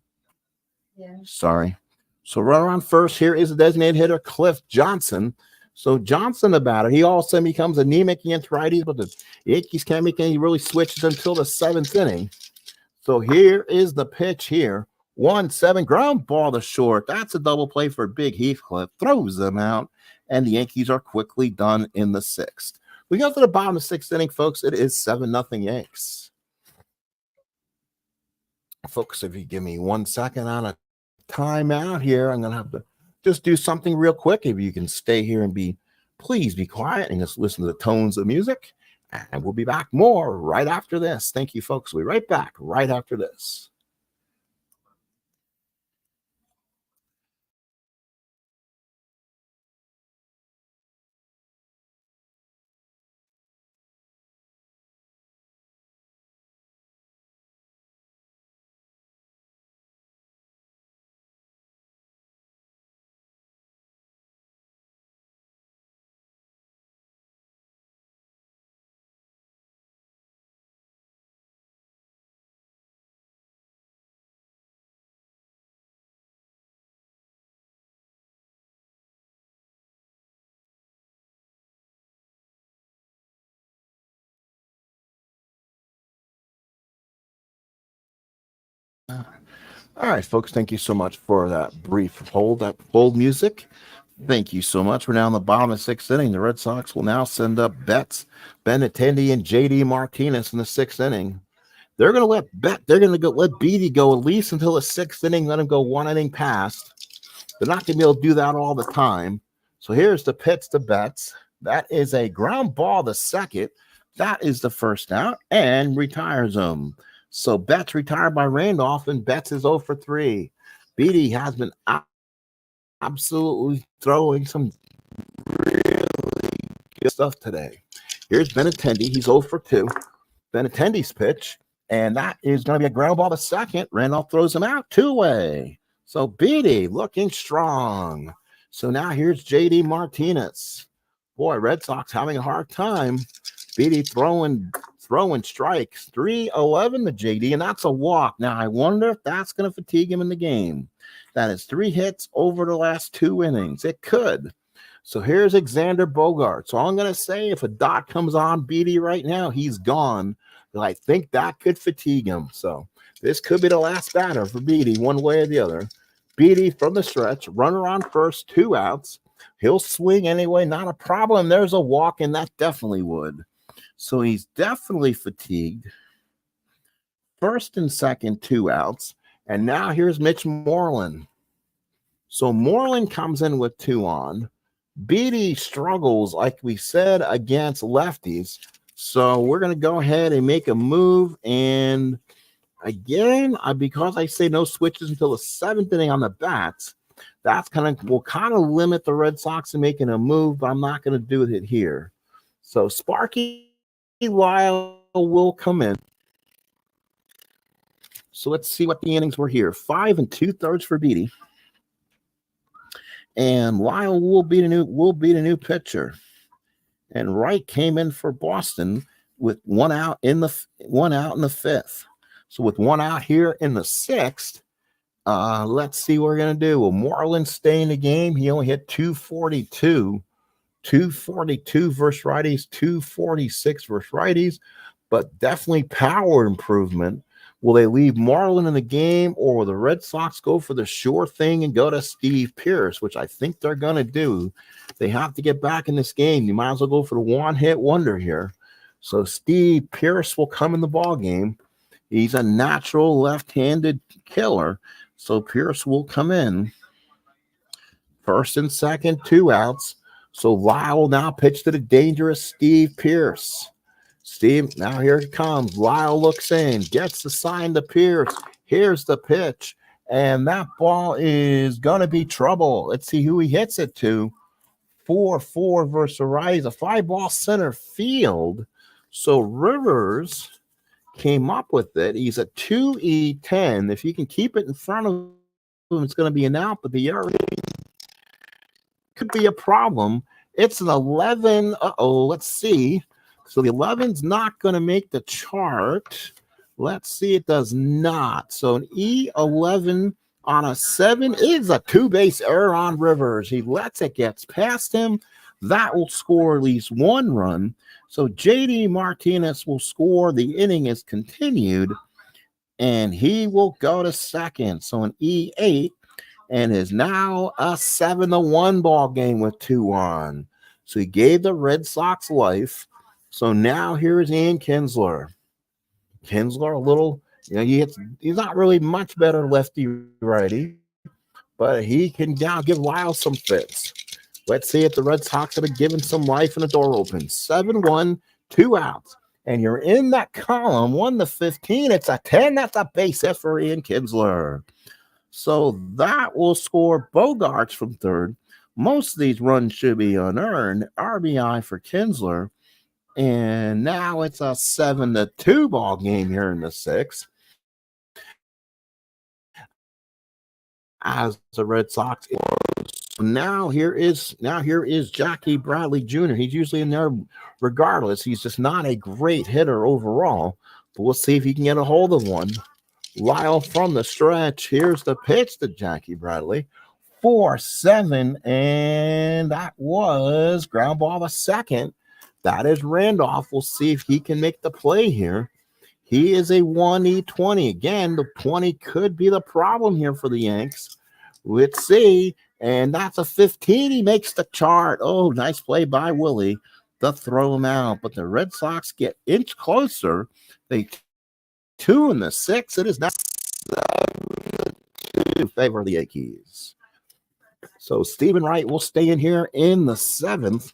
Yeah. Sorry. So runner on first. Here is the designated hitter, Cliff Johnson. So Johnson, the batter, he all of a sudden becomes anemic against righties, but the Yankees can't make any really switches until the 7th inning. So here is the pitch here. 1-7, ground ball to short. That's a double play for Big Heathcliff. Throws them out, and the Yankees are quickly done in the 6th. We go to the bottom of the 6th inning, folks. It is 7-0 Yanks. Folks, if you give me 1 second on a timeout here, I'm going to have to just do something real quick. If you can stay here and please be quiet and just listen to the tones of music. And we'll be back more right after this. Thank you, folks. We'll be right back right after this. All right, folks, thank you so much for that brief hold music. Thank you so much. We're now in the bottom of the 6th inning. The Red Sox will now send up Betts, Benintendi, and J.D. Martinez in the 6th inning. They're going to let Beattie go at least until the 6th inning, let him go 1 inning past. They're not going to be able to do that all the time. So here's the pitch to Betts. That is a ground ball to second. That is the first out, and retires him. So Betts retired by Randolph, and Betts is 0 for 3. Beattie has been absolutely throwing some really good stuff today. Here's Benintendi. He's 0 for 2. Benintendi's pitch, and that is going to be a ground ball to second. Randolph throws him out 2-way. So Beattie looking strong. So now here's J.D. Martinez. Boy, Red Sox having a hard time. Beattie throwing strikes. 3-11 to JD, and that's a walk. Now, I wonder if that's going to fatigue him in the game. That is 3 hits over the last 2 innings. It could. So here's Xander Bogaerts. So I'm going to say if a dot comes on Beattie right now, he's gone. But I think that could fatigue him. So This could be the last batter for Beattie, one way or the other. Beattie from the stretch, runner on first, 2 outs. He'll swing anyway, not a problem. There's a walk, and that definitely would. So he's definitely fatigued. First and second, 2 outs. And now here's Mitch Moreland. So Moreland comes in with 2 on. Beattie struggles, like we said, against lefties. So we're going to go ahead and make a move. And again, because I say no switches until the 7th inning on the bats, that's will kind of limit the Red Sox in making a move, but I'm not going to do it here. So Sparky Lyle will come in. So let's see what the innings were here. 5 2/3 for Beattie. And Lyle will be the new pitcher. And Wright came in for Boston with 1 out in the 5th. So with 1 out here in the 6th, let's see what we're gonna do. Will Moreland stay in the game? He only hit 242 versus righties, 246 versus righties, but definitely power improvement. Will they leave Moreland in the game, or will the Red Sox go for the sure thing and go to Steve Pearce, which I think they're going to do? They have to get back in this game. You might as well go for the one-hit wonder here. So Steve Pearce will come in the ball game. He's a natural left-handed killer, so Pearce will come in. First and second, 2 outs. So Lyle will now pitch to the dangerous Steve Pearce. Steve, now here it comes. Lyle looks in, gets the sign to Pearce. Here's the pitch, and that ball is going to be trouble. Let's see who he hits it to. 4-4 versus Rise, a 5-ball center field. So Rivers came up with it. He's a 2E10. If you can keep it in front of him, it's going to be an out, but the ERA could be a problem. It's an 11. Let's see. So the 11's not going to make the chart. Let's see, it does not. So an E11 on a 7 is a 2-base error on Rivers. He lets it get past him. That will score at least 1 run. So J.D. Martinez will score. The inning is continued, and he will go to second. So an E8, and is now a 7-1 ball game with 2 on. So he gave the Red Sox life. So now here's Ian Kinsler. Kinsler, a little, he's not really much better lefty-righty, but he can now give Lyle some fits. Let's see if the Red Sox have been given some life and the door opens. 7-1, 2 outs. And you're in that column, 1-15. It's a 10. That's a base hit for Ian Kinsler. So that will score Bogarts from third. Most of these runs should be unearned. RBI for Kinsler. And now it's a 7-2 ball game here in the 6th. As the Red Sox, now here is Jackie Bradley Jr. He's usually in there regardless. He's just not a great hitter overall. But we'll see if he can get a hold of one. Lyle from the stretch. Here's the pitch to Jackie Bradley. 4-7, and that was ground ball to second. That is Randolph. We'll see if he can make the play here. He is a 1E20. Again, the 20 could be the problem here for the Yanks. Let's see. And that's a 15. He makes the chart. Oh, nice play by Willie to throw him out. But the Red Sox get inch closer. They 2 in the 6. It is now 7-2 in favor of the Yankees. So Stephen Wright will stay in here in the 7th.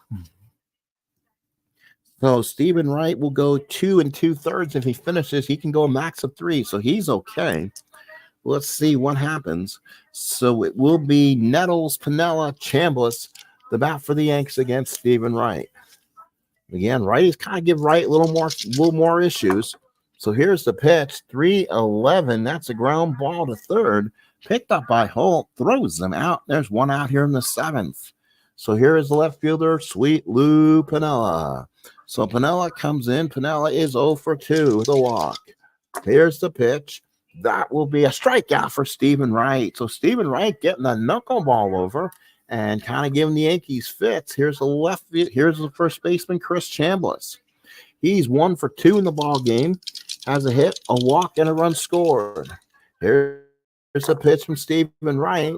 So Stephen Wright will go 2 2/3. If he finishes, he can go a max of 3. So he's okay. Let's see what happens. So it will be Nettles, Piniella, Chambliss, the bat for the Yanks against Stephen Wright. Again, righties kind of give Wright a little more issues. So here's the pitch, 3-11. That's a ground ball to third. Picked up by Holt, throws them out. There's 1 out here in the 7th. So here is the left fielder, Sweet Lou Piniella. So Piniella comes in. Piniella is 0 for 2 with a walk. Here's the pitch. That will be a strikeout for Stephen Wright. So Stephen Wright getting the knuckleball over and kind of giving the Yankees fits. Here's the first baseman, Chris Chambliss. He's 1 for 2 in the ball game. has a hit, a walk, and a run scored. Here's a pitch from Stephen Wright.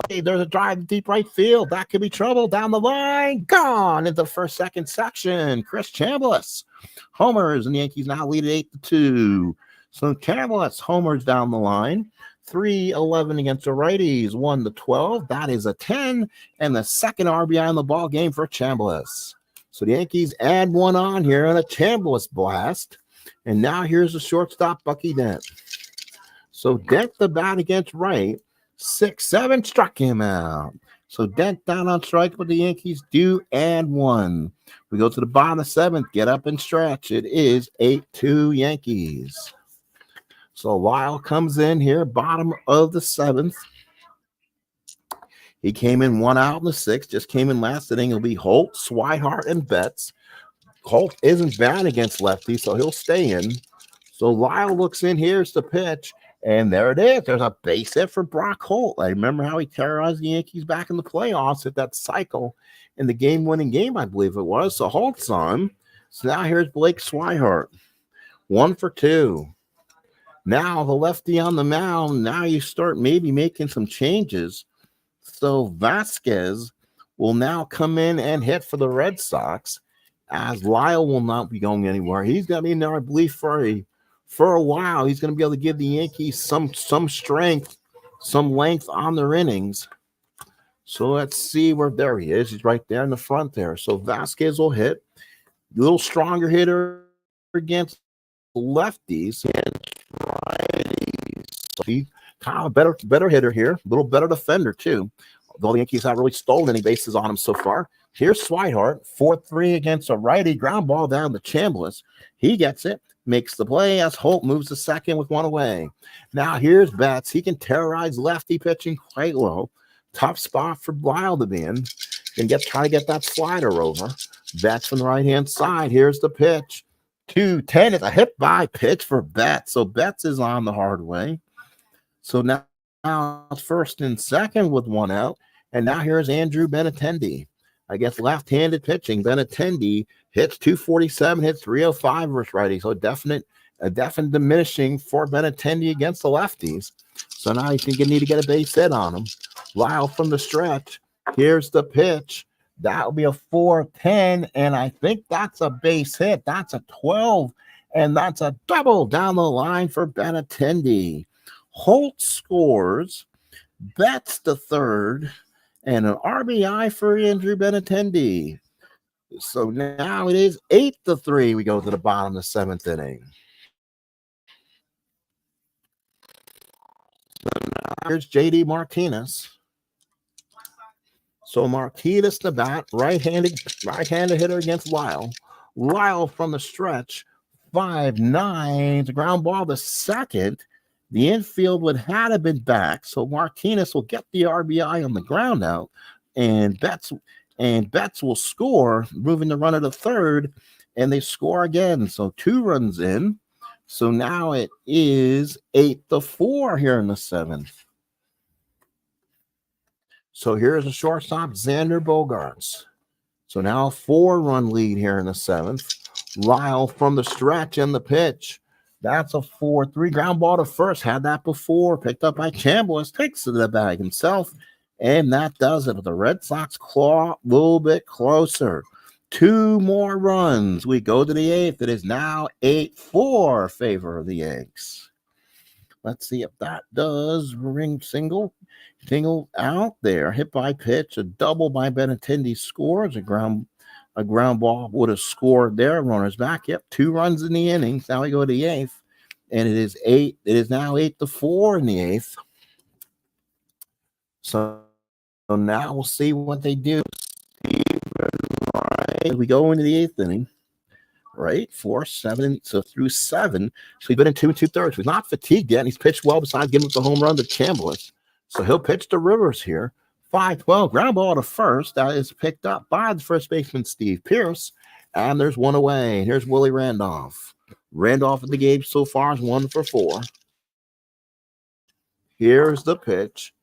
Hey, there's a drive deep right field. That could be trouble down the line. Gone into the first, second section. Chris Chambliss homers, and the Yankees now lead at 8-2. So Chambliss homers down the line. 3-11 against the righties, 1-12. That is a 10, and the second RBI in the ball game for Chambliss. So the Yankees add one on here and a Chambliss blast. And now here's the shortstop, Bucky Dent. So Dent the bat against Wright. 6-7 struck him out. So Dent down on strike, but the Yankees do add one. We go to the bottom of the seventh. Get up and stretch. It is 8-2 Yankees. So Lyle comes in here, bottom of the seventh. He came in 1 out in the sixth, just came in last inning. It'll be Holt, Swihart, and Betts. Holt isn't bad against lefties, so he'll stay in. So Lyle looks in. Here's the pitch, and there it is. There's a base hit for Brock Holt. I remember how he terrorized the Yankees back in the playoffs at that cycle in the game-winning game, I believe it was. So Holt's on. So now here's Blake Swihart. 1 for 2. Now the lefty on the mound. Now you start maybe making some changes. So Vasquez will now come in and hit for the Red Sox, as Lyle will not be going anywhere. He's going to be in there, I believe, for a while. He's going to be able to give the Yankees some strength, some length on their innings. So let's see where there he is. He's right there in the front there. So Vasquez will hit. A little stronger hitter against lefties and righties. So he's kind of a better hitter here. A little better defender, too. Although the Yankees haven't really stolen any bases on him so far. Here's Swihart, 4-3 against a righty, ground ball down to Chambliss. He gets it, makes the play as Holt moves to second with one away. Now here's Betts. He can terrorize lefty pitching quite low. Tough spot for Lyle to be in. Can try to get that slider over. Betts from the right-hand side. Here's the pitch. 2-10. It's a hit by pitch for Betts. So Betts is on the hard way. So now it's first and second with 1 out. And now here's Andrew Benintendi. I guess left-handed pitching. Benintendi hits 247, hits 305 versus righty. So a definite diminishing for Benintendi against the lefties. So now you think you need to get a base hit on him. Lyle from the stretch. Here's the pitch. That'll be a 4-10, and I think that's a base hit. That's a 12, and that's a double down the line for Benintendi. Holt scores. Betts the third. And an RBI for Andrew Benintendi. So now it is 8-3. We go to the bottom of the seventh inning. So now here's J.D. Martinez. So Martinez the bat, right-handed hitter against Lyle. Lyle from the stretch, 5-9. The ground ball the second. The infield would have been back, so Martinez will get the RBI on the ground out, and Betts will score, moving the runner to third, and they score again. So 2 runs in. So now it is 8-4 here in the seventh. So here's a shortstop, Xander Bogaerts. So now a 4-run lead here in the seventh. Lyle from the stretch and the pitch. That's a 4-3 ground ball to first. Had that before. Picked up by Chambliss. Takes to the bag himself. And that does it. But the Red Sox claw a little bit closer. 2 more runs. We go to the eighth. It is now 8-4 favor of the Yanks. Let's see if that does ring single. Single out there. Hit by pitch. A double by Benintendi scores. A ground ball would have scored there. Runners back. Yep, 2 runs in the innings. Now we go to the eighth. And it is now 8-4 in the eighth. So now we'll see what they do. We go into the eighth inning. Right? 4, 7. So through 7. So he's been in 2 2/3. He's not fatigued yet. And he's pitched well besides giving up the home run to Chambliss. So he'll pitch to Rivers here. 5-12, ground ball to first. That is picked up by the first baseman, Steve Pearce. And there's 1 away. Here's Willie Randolph. Randolph at the game so far is 1 for 4. Here's the pitch.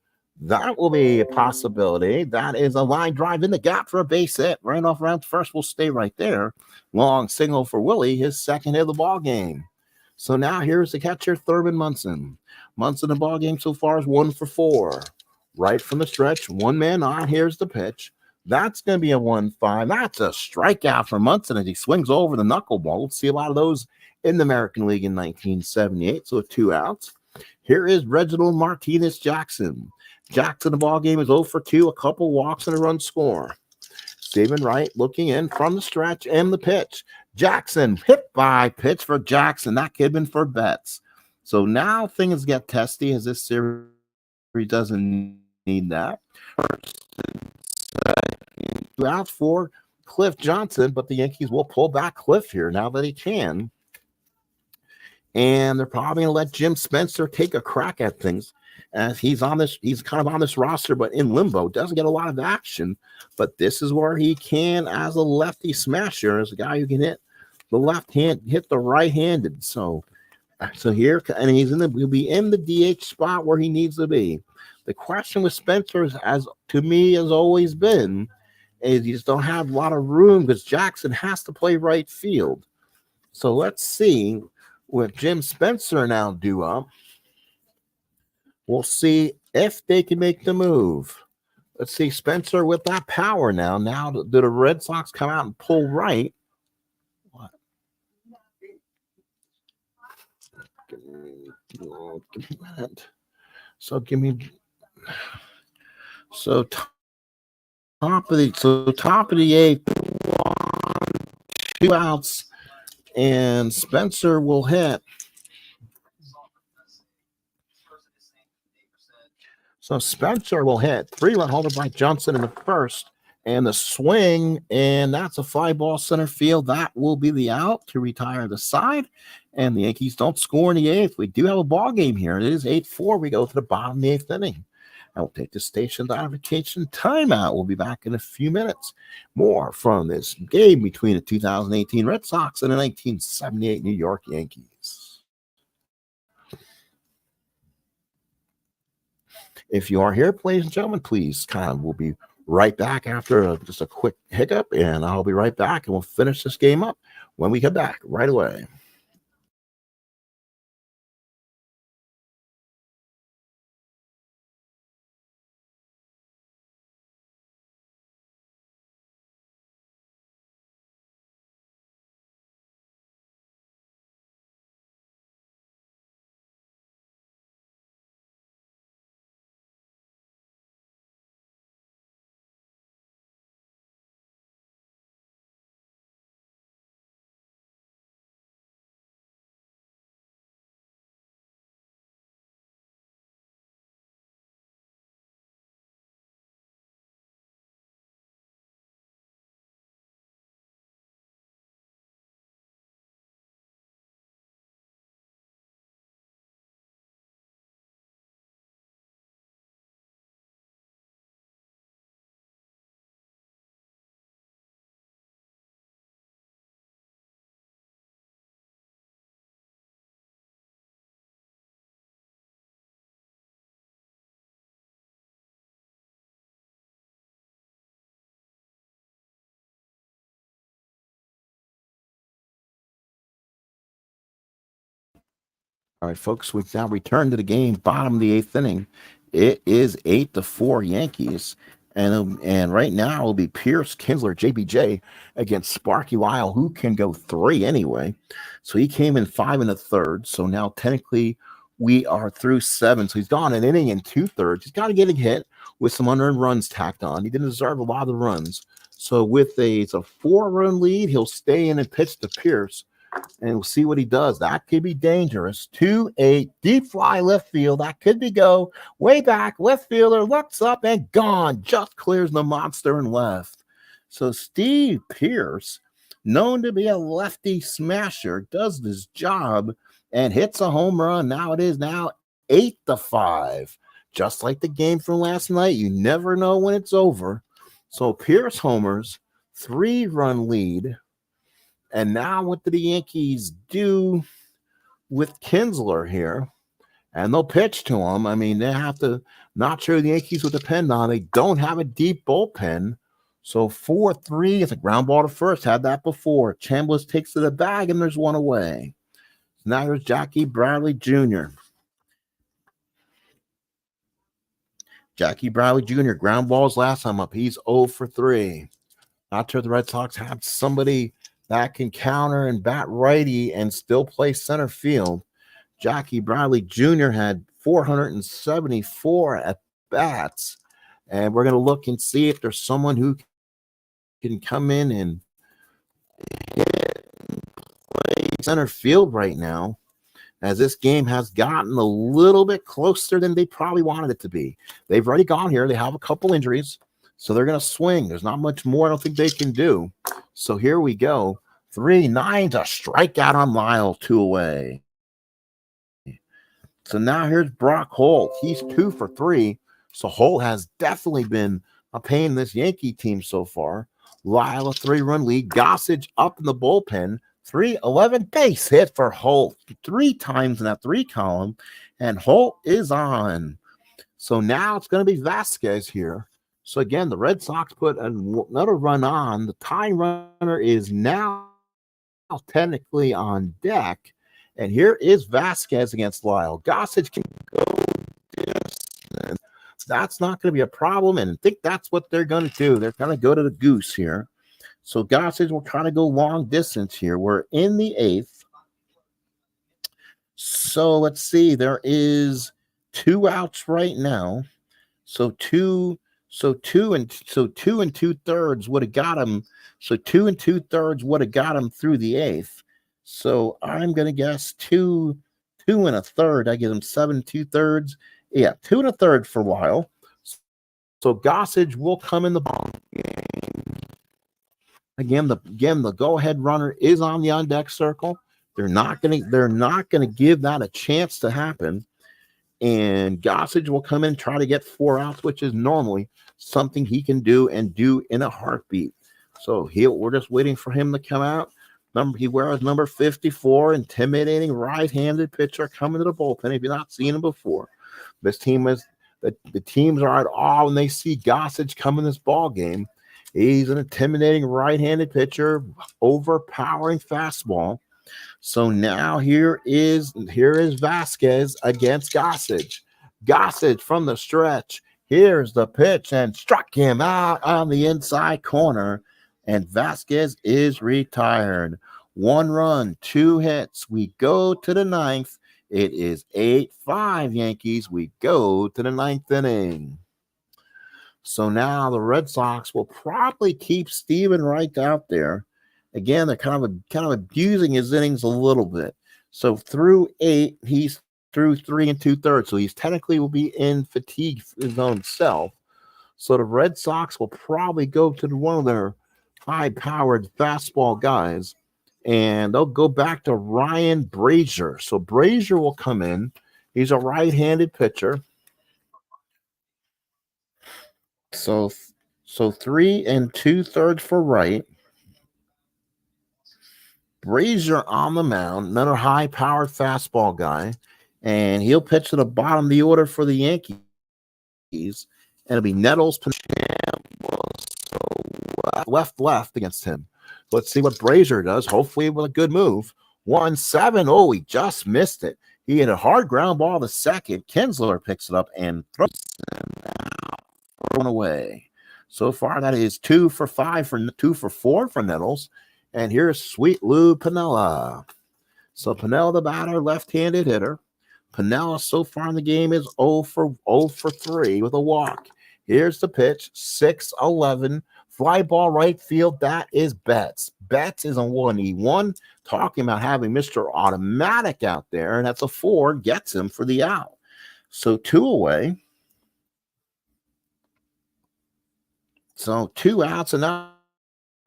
That will be a possibility. That is a line drive in the gap for a base hit. Right off round first will stay right there. Long signal for Willie, his second hit of the ball game. So now here's the catcher, Thurman Munson. Munson, the ball game so far is 1 for 4. Right from the stretch, one man on. Here's the pitch. That's going to be a 1-5. That's a strikeout for Munson as he swings over the knuckleball. We'll see a lot of those in the American League in 1978. So 2 outs. Here is Reginald Martinez Jackson. Jackson, the ball game is 0 for 2, a couple walks and a run score. Steven Wright looking in from the stretch and the pitch. Jackson, hit by pitch for Jackson. That could have been for Betts. So now things get testy as this series doesn't need that. Two outs for Cliff Johnson, but the Yankees will pull back Cliff here now that he can. And they're probably going to let Jim Spencer take a crack at things as he's kind of on this roster, but in limbo, doesn't get a lot of action. But this is where he can, as a lefty smasher, as a guy who can hit the left hand, hit the right-handed. So here, and he'll be in the DH spot where he needs to be. The question with Spencer, as to me, has always been, is you just don't have a lot of room because Jackson has to play right field. So let's see with Jim Spencer now due up. We'll see if they can make the move. Let's see Spencer with that power now. Now do the Red Sox come out and pull right? What? Give me that. So give me. So top of the 8th, 2 outs, and Spencer will hit. So Spencer will hit 3-run homer by Johnson in the first, and the swing, and that's a fly ball center field. That will be the out to retire the side, and the Yankees don't score in the 8th. We do have a ball game here. It is 8-4. We go to the bottom of the 8th inning. I will take the station identification timeout. We'll be back in a few minutes. More from this game between the 2018 Red Sox and the 1978 New York Yankees. If you are here, ladies and gentlemen, please we'll be right back after just a quick hiccup, and I'll be right back, and we'll finish this game up when we come back right away. All right, folks, we've now returned to the game, bottom of the 8th inning. It is 8-4 Yankees. And right now it'll be Pierce, Kinsler, JBJ against Sparky Lyle, who can go 3 anyway. So he came in 5 1/3. So now technically we are through 7. So he's gone an inning and 2/3. He's got to get a hit with some unearned runs tacked on. He didn't deserve a lot of the runs. So it's a 4-run lead. He'll stay in and pitch to Pierce. And we'll see what he does. That could be dangerous. 2-8, deep fly left field. That could be go. Way back, left fielder looks up and gone. Just clears the monster and left. So Steve Pierce, known to be a lefty smasher, does this job and hits a home run. Now it is 8-5. Just like the game from last night. You never know when it's over. So Pierce homers, 3-run lead. And now what do the Yankees do with Kinsler here and they'll pitch to him. I mean, they have to, not sure the Yankees will depend on. They don't have a deep bullpen. So 4-3, it's a ground ball to first. Had that before. Chambliss takes to the bag, and there's one away. Now here's Jackie Bradley Jr. Jackie Bradley Jr. ground balls last time up. He's 0 for 3. Not sure the Red Sox have somebody that can counter and bat righty and still play center field. Jackie Bradley Jr. had 474 at bats. And we're going to look and see if there's someone who can come in and play center field right now, as this game has gotten a little bit closer than they probably wanted it to be. They've already gone here. They have a couple injuries, so they're going to swing. There's not much more I don't think they can do. So here we go. 3-9 to strikeout on Lyle, 2 away. So now here's Brock Holt. He's 2 for 3. So Holt has definitely been a pain in this Yankee team so far. Lyle, a 3-run lead. Gossage up in the bullpen. 3-11 base hit for Holt 3 times in that 3 column. And Holt is on. So now it's going to be Vasquez here. So again, the Red Sox put another run on. The tying runner is now technically on deck. And here is Vasquez against Lyle. Gossage can go distance. That's not going to be a problem, and I think that's what they're going to do. They're going to go to the goose here. So Gossage will try to go long distance here. We're in the 8th. So let's see. There is 2 outs right now. So 2 and 2/3 would have got him. So 2 2/3 would have got him through the 8th. So I'm going to guess 2 1/3. I give him 7 2/3. Yeah, 2 1/3 for Lyle. So Gossage will come in the ball game. Again, the go-ahead runner is on the on-deck circle. They're not gonna give that a chance to happen. And Gossage will come in and try to get 4 outs, which is normally something he can do and do in a heartbeat. So we're just waiting for him to come out. He wears number 54, intimidating right-handed pitcher coming to the bullpen. If you've not seen him before, this team is the teams are at awe when they see Gossage come in this ball game. He's an intimidating right-handed pitcher, overpowering fastball. So now here is Vasquez against Gossage. Gossage from the stretch. Here's the pitch and struck him out on the inside corner. And Vasquez is retired. 1 run, 2 hits. We go to the 9th. It is 8-5 Yankees. We go to the 9th inning. So now the Red Sox will probably keep Steven Wright out there. Again, they're kind of abusing his innings a little bit. So through 8, he's through 3 2/3. So he's technically will be in fatigue zone himself. So the Red Sox will probably go to one of their high-powered fastball guys, and they'll go back to Ryan Brazier. So Brazier will come in. He's a right-handed pitcher. So 3 2/3 for Wright. Brazier on the mound, another high-powered fastball guy, and he'll pitch to the bottom of the order for the Yankees. And it'll be Nettles, left against him. Let's see what Brazier does. Hopefully with a good move. 1-7. Oh, he just missed it. He had a hard ground ball to second. Kinsler picks it up and throws him out. Thrown away. So far, that is 2 for 5 for 2 for 4 for Nettles. And here's Sweet Lou Piniella. So Piniella, the batter, left-handed hitter. Piniella so far in the game is 0 for 3 with a walk. Here's the pitch, 6-11. Fly ball right field. That is Betts. Betts is on 1-1. Talking about having Mr. Automatic out there, and that's a 4. Gets him for the out. So 2 away. So 2 outs, and now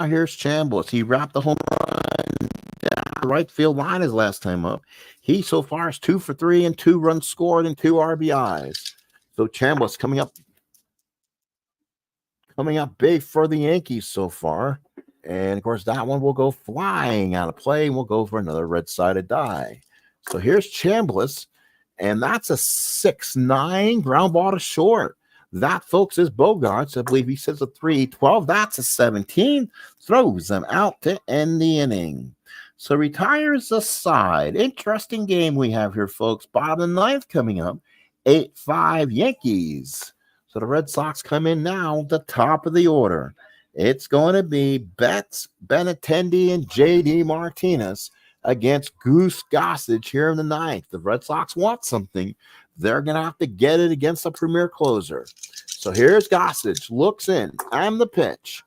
here's Chambliss. He wrapped the home run down the right field line his last time up. He so far is 2 for 3 and 2 runs scored and 2 RBIs. So Chambliss coming up big for the Yankees so far. And of course, that one will go flying out of play, and we'll go for another red-sided die. So here's Chambliss. And that's a 6-9 ground ball to short. That, folks, is Bogarts. I believe he says a 3-12. That's a 17. Throws them out to end the inning. So retires the side. Interesting game we have here, folks. Bottom of the ninth coming up. 8-5 Yankees. So the Red Sox come in now, the top of the order. It's going to be Betts, Benintendi, and J.D. Martinez against Goose Gossage here in the ninth. The Red Sox want something. They're going to have to get it against a premier closer. So here's Gossage. Looks in. And the pitch.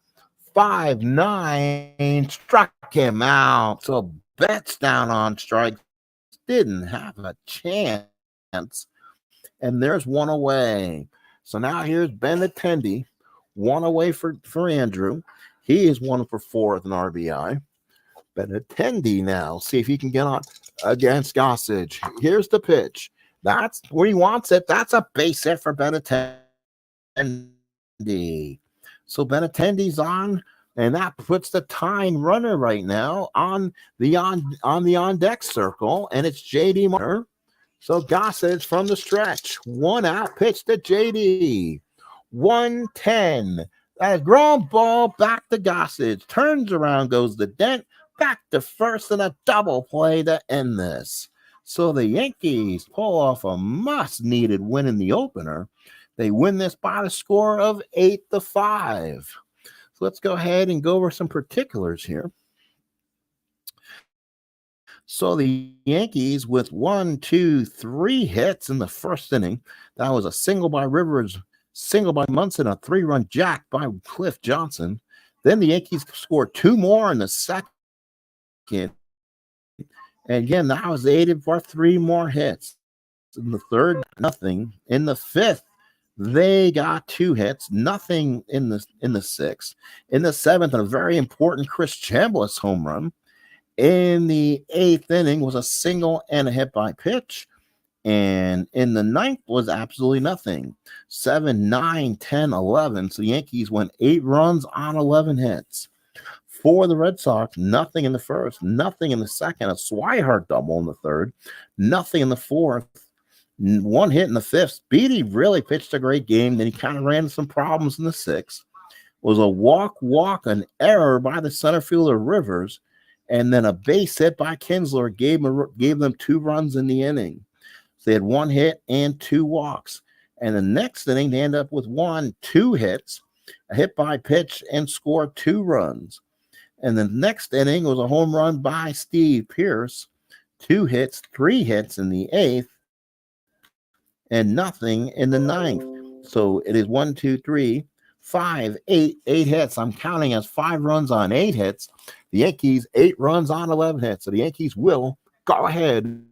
5-9. Struck him out. So Betts down on strikes. Didn't have a chance. And there's one away. So now here's Benintendi. One away for Andrew. He is 1 for 4 with an RBI. Benintendi now. See if he can get on against Gossage. Here's the pitch. That's where he wants it. That's a base hit for Benintendi. So Benintendi's on, and that puts the tying runner right now on the on deck circle, and it's JD Martin. So Gossage from the stretch. 1 out pitch to JD. 1-10. That ground ball back to Gossage. Turns around, goes the dent. Back to first, and a double play to end this. So the Yankees pull off a must-needed win in the opener. They win this by the score of 8-5. So let's go ahead and go over some particulars here. So the Yankees with 3 hits in the first inning. That was a single by Rivers, single by Munson, a 3-run jack by Cliff Johnson. Then the Yankees scored 2 more in the second. And again, that was aided for 3 more hits. In the third, nothing. In the fifth, they got 2 hits, nothing in the sixth. In the seventh, a very important Chris Chambliss home run. In the 8th inning was a single and a hit by pitch. And in the 9th was absolutely nothing. 7, 9, 10, 11. So the Yankees went 8 runs on 11 hits. For the Red Sox, nothing in the first, nothing in the second, a Swihart double in the third, nothing in the fourth, 1 hit in the fifth. Beattie really pitched a great game. Then he kind of ran into some problems in the sixth. It was a walk, an error by the center fielder Rivers, and then a base hit by Kinsler gave them 2 runs in the inning. So they had 1 hit and 2 walks. And the next inning, they end up with 2 hits, a hit by pitch, and scored 2 runs. And the next inning was a home run by Steve Pearce, 2 hits, 3 hits in the 8th, and nothing in the 9th. So it is 1, 2, 3, 5, 8 hits. I'm counting as 5 runs on 8 hits. The Yankees 8 runs on 11 hits. So the Yankees will go ahead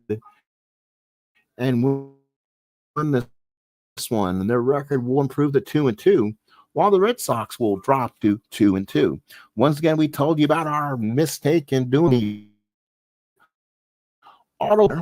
and win this one, and their record will improve to 2-2. While the Red Sox will drop to 2-2. Once again, we told you about our mistake in doing the auto.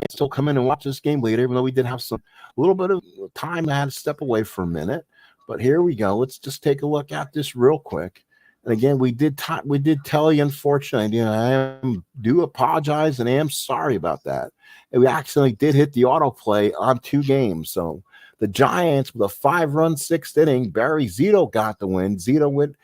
Still come in and watch this game later, even though we did have a little bit of time. I had to step away for a minute, but here we go. Let's just take a look at this real quick. And again, we did tell you, unfortunately, I do apologize and I am sorry about that. And we actually did hit the autoplay on 2 games, so. The Giants with a 5-run 6th inning. Barry Zito got the win. Zito went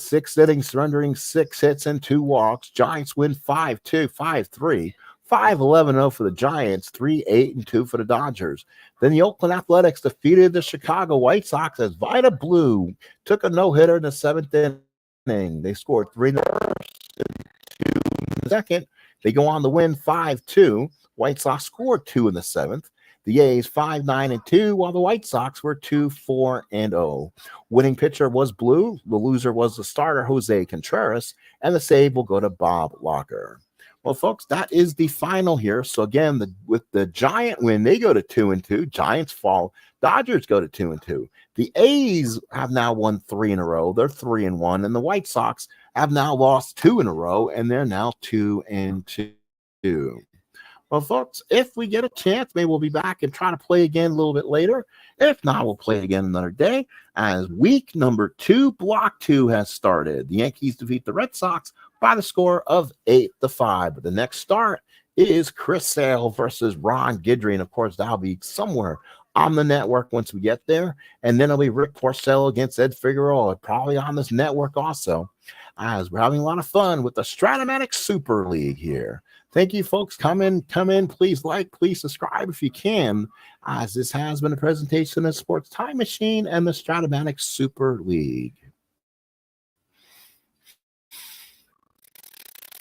6 innings, surrendering 6 hits and 2 walks. Giants win 5-2, 5-3, 5-11-0 for the Giants, 3-8-2 for the Dodgers. Then the Oakland Athletics defeated the Chicago White Sox as Vida Blue took a no-hitter in the 7th inning. They scored 3 in the first, 2 in the second. They go on to win 5-2. White Sox scored 2 in the 7th. The A's 5-9-2, while the White Sox were 2-4-0. Winning pitcher was Blue. The loser was the starter, Jose Contreras, and the save will go to Bob Locker. Well, folks, that is the final here. So again, with the Giant win, they go to 2-2. Giants fall. Dodgers go to 2-2. The A's have now won 3 in a row. They're 3-1, and the White Sox have now lost 2 in a row, and they're now 2-2. Well, folks, if we get a chance, maybe we'll be back and try to play again a little bit later. If not, we'll play again another day as week number 2, block 2 has started. The Yankees defeat the Red Sox by the score of 8-5. But the next start is Chris Sale versus Ron Guidry. And of course, that'll be somewhere on the network once we get there. And then it'll be Rick Porcello against Ed Figueroa, probably on this network also, as we're having a lot of fun with the Stratomatic Super League here. Thank you, folks. Come in. Please like, please subscribe if you can, as this has been a presentation of Sports Time Machine and the Stratomatic Super League.